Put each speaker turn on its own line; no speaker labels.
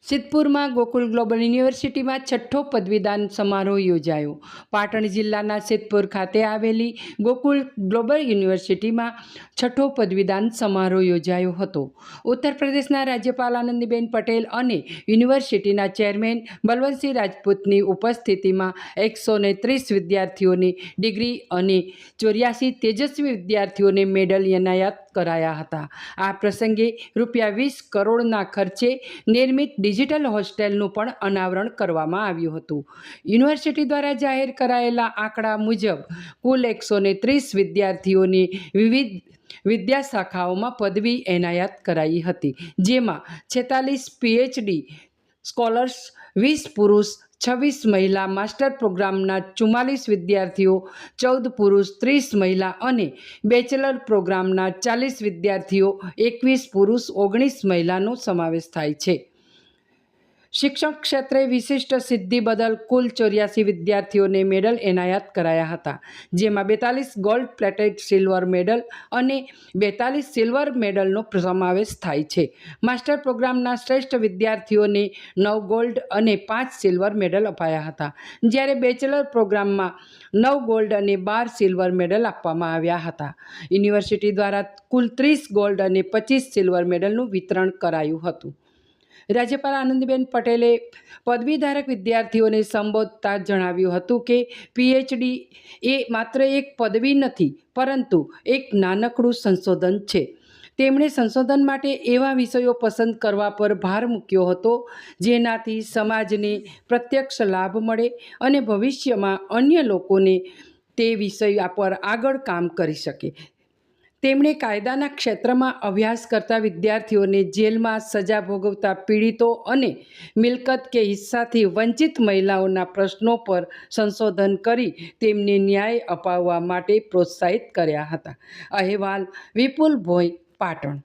સિદ્ધપુરમાં Gokul global યુનિવર્સિટીમાં છઠ્ઠો પદવીદાન સમારોહ યોજાયો। પાટણ જિલ્લાના સિદ્ધપુર ખાતે આવેલી ગોકુલ ગ્લોબલ યુનિવર્સિટીમાં છઠ્ઠો પદવીદાન સમારોહ યોજાયો હતો। ઉત્તર પ્રદેશના રાજ્યપાલ આનંદીબેન પટેલ અને યુનિવર્સિટીના ચેરમેન બલવંતસિંહ રાજપૂતની ઉપસ્થિતિમાં 130 વિદ્યાર્થીઓને ડિગ્રી અને 84 તેજસ્વી વિદ્યાર્થીઓને મેડલ એનાયત કરાયા હતા। આ પ્રસંગે ₹20 કરોડના ખર્ચે નિર્મિત ડિજિટલ હોસ્ટેલનું પણ અનાવરણ કરવામાં આવ્યું હતું। યુનિવર્સિટી દ્વારા જાહેર કરાયેલા આંકડા મુજબ કુલ 130 વિદ્યાર્થીઓને વિવિધ વિદ્યા શાખાઓમાં પદવી એનાયત કરાઈ હતી, જેમાં 46 PhD સ્કોલર્સ, 20 પુરુષ, 26 મહિલા, માસ્ટર પ્રોગ્રામના 44 વિદ્યાર્થીઓ, 14 પુરુષ, 30 મહિલા અને બેચલર પ્રોગ્રામના 40 વિદ્યાર્થીઓ, 21 પુરુષ, 19 મહિલાનો સમાવેશ થાય છે। શિક્ષણ ક્ષેત્રે વિશિષ્ટ સિદ્ધિ બદલ કુલ 84 વિદ્યાર્થીઓને મેડલ એનાયત કરાયા હતા, જેમાં 42 ગોલ્ડ પ્લેટેડ સિલ્વર મેડલ અને 42 સિલ્વર મેડલનો સમાવેશ થાય છે। માસ્ટર પ્રોગ્રામના શ્રેષ્ઠ વિદ્યાર્થીઓને 9 ગોલ્ડ અને 5 સિલ્વર મેડલ અપાયા હતા, જ્યારે બેચલર પ્રોગ્રામમાં 9 ગોલ્ડ અને 12 સિલ્વર મેડલ આપવામાં આવ્યા હતા। યુનિવર્સિટી દ્વારા કુલ 30 ગોલ્ડ અને 25 સિલ્વર મેડલનું વિતરણ કરાયું હતું। રાજ્યપાલ આનંદીબેન પટેલે પદવીધારક વિદ્યાર્થીઓને સંબોધતા જણાવ્યું હતું કે PhD એ માત્ર એક પદવી નથી, પરંતુ એક નાનકડું સંશોધન છે। તેમણે સંશોધન માટે એવા વિષયો પસંદ કરવા પર ભાર મૂક્યો હતો જેનાથી સમાજને પ્રત્યક્ષ લાભ મળે અને ભવિષ્યમાં અન્ય લોકોને તે વિષય પર આગળ કામ કરી શકે। તેમણે કાયદાના ક્ષેત્રમાં અભ્યાસ કરતા વિદ્યાર્થીઓને, જેલમાં સજા ભોગવતા પીડિતો અને મિલકત કે હિસ્સાથી વંચિત મહિલાઓના પ્રશ્નો પર સંશોધન કરી તેમને ન્યાય અપાવવા માટે પ્રોત્સાહિત કર્યા હતા। અહેવાલ વિપુલ ભોઈ, પાટણ।